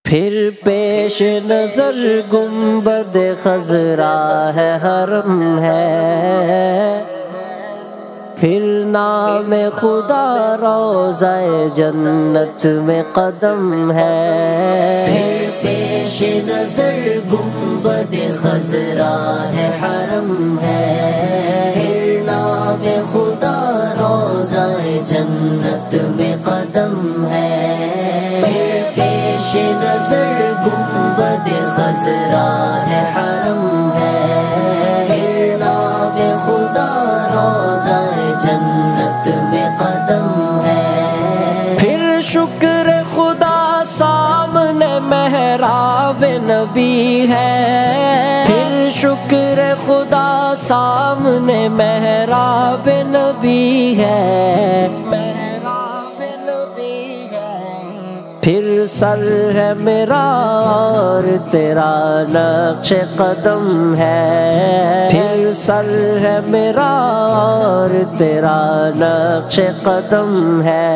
پھر پیش نظر گنبد خضرا ہے حرم ہے، پھر نام خدا روضہ جنت میں قدم ہے۔ پھر پیش نظر گنبد خضرا ہے حرم ہے، پھر نام خدا روضہ جنت میں قدم ہے۔ پھر پیش نظر گنبد خضرا ہے حرم ہے، پھر نام خدا روضہ جنت میں قدم ہے۔ پھر شکر خدا سامنے محراب نبی ہے، پھر شکر خدا سامنے محراب نبی ہے، محراب نبی ہے۔ پھر سر ہے میرا اور تیرا نقش قدم ہے، پھر سر ہے میرا اور تیرا نقش قدم ہے۔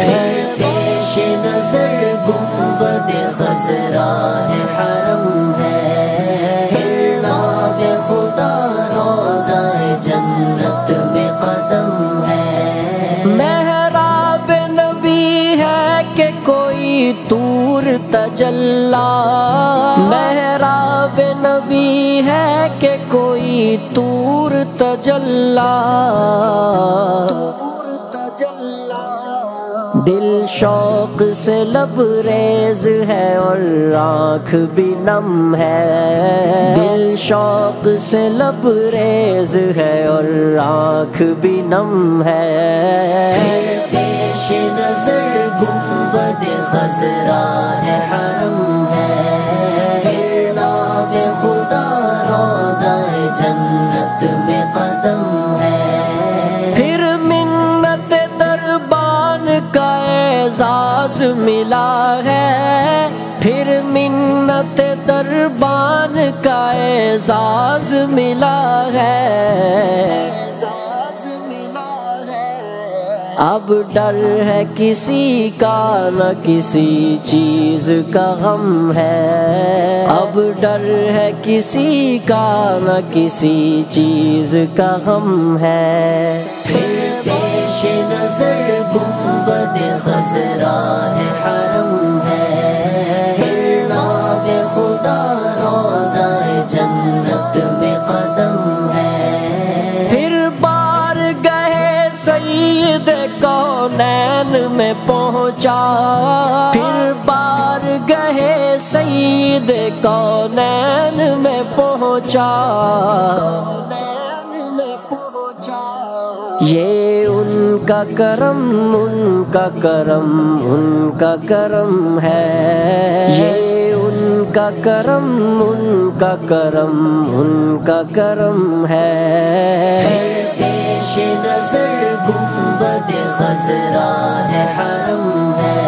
پھر پیش نظر گنبد خضرا ہے حرم ہے، پھر نام خدا روضہ جنت میں قدم ہے۔ محراب نبی ہے کہ کوئی طور تجلا، محراب نبی ہے کہ کوئی طور تجلا، دل شوق سے لبریز ہے اور آنکھ بھی نم ہے، دل شوق سے لبریز ہے اور آنکھ بھی نم ہے۔ پھر پیش نظر گنبد خضرا ہے حرم ہے، پھر نام خدا روضہ جنت میں قدم ہے۔ پھر منت دربان کا اعزاز ملا ہے، پھر منت دربان کا اعزاز ملا ہے، اب ڈر ہے کسی کا نہ کسی چیز کا غم ہے، اب ڈر ہے کسی کا نہ کسی چیز کا غم ہے۔ پھر پیش نظر گنبد خضرا ہے حرم ہے، پھر نام خدا روضہ جنت میں قدم ہے۔ پھر بار گئے سید کونین میں پہنچا، پھر بار گئے سید کونین میں پہنچا، یہ ان کا کرم ان کا کرم ان کا کرم ہے، یہ ان کا کرم ان کا کرم ان کا کرم ہے۔ پھر پیش نظر گنبد خضرا ہے حرم ہے،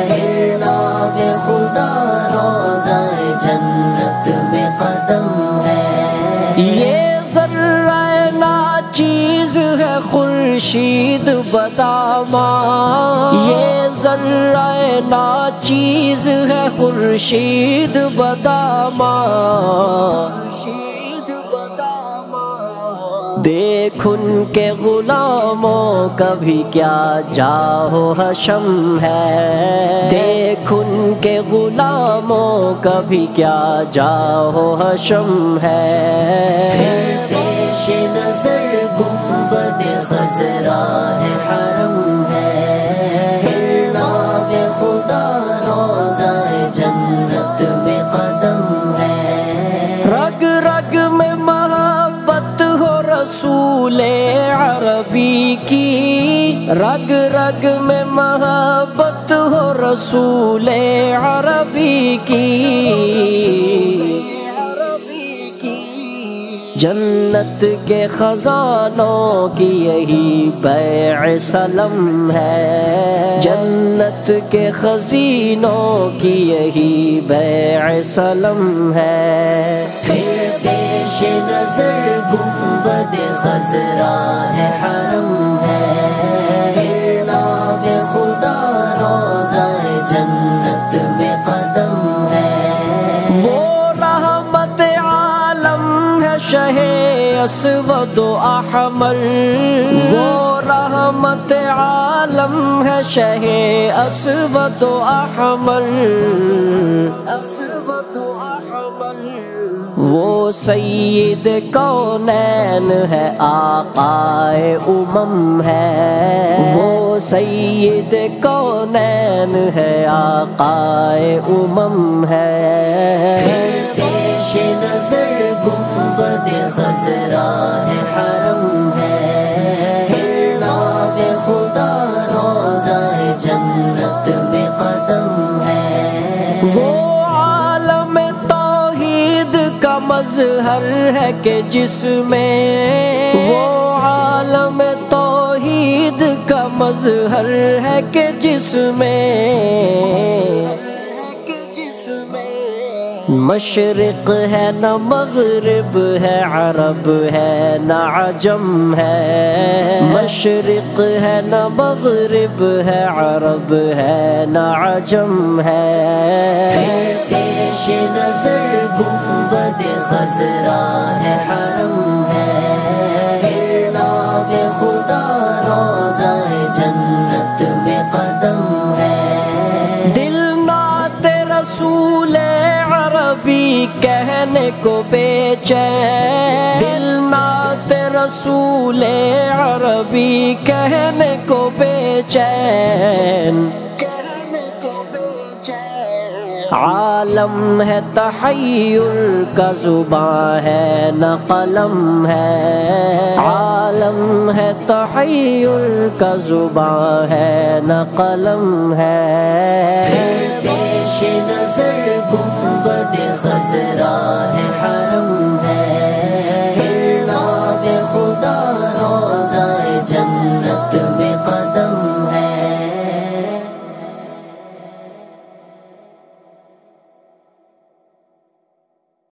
پھر نام خدا روضہ جنت میں قدم ہے۔ یہ ذرہ ناچیز ہے خورشید بداماں، یہ ذرہ ناچیز ہے خورشید بداماں، دیکھ ان کے غلاموں کا بھی کیا جاہ و حشم ہے، دیکھ ان کے غلاموں کا بھی کیا جاہ و حشم ہے۔ پھر پیش نظر گنبد خضرا ہے حرم ہے، پھر نام خدا روضہ جنت میں قدم ہے۔ رگ رگ میں محبت ہو رسول عربی کی، رگ رگ میں محبت ہو رسول عربی کی، جنت کے خزانوں کی یہی بیع سلم ہے، جنت کے خزینوں کی یہی بیع سلم ہے۔ پھر پیش نظر گنبد خضرا ہے حرم ہے، پھر نام خدا روضہ جنت میں قدم اسود و احمر، وہ رحمت عالم ہے شہ اسود و احمر، اسود و احمر، وہ سید کونین ہے آقائے امم ہے، وہ سید کونین ہے آقائے امم ہے، پیش نظر گنبد خضرا ہے حرم ہے، نام خدا روضہ جنت میں قدم ہے، وہ عالم توحید کا مظہر ہے کہ جس میں، وہ عالم توحید کا مظہر ہے کہ جس میں مشرق ہے نہ مغرب ہے، عرب ہے نہ عجم ہے، مشرق ہے نہ مغرب ہے، عرب ہے نہ عجم ہے، پیش نظر گنبد خضرا ہے حرم ہے، نام خدا روضہ جنت میں قدم ہے، دل نعت رسول عربی کہنے کو بے چین، دل نعت رسول عربی کہنے کو بے چین، عالم ہے تحیر کا زباں ہے نہ قلم ہے، عالم ہے تحیر کا زباں ہے نہ قلم ہے، پیش نظر گنبد خضرا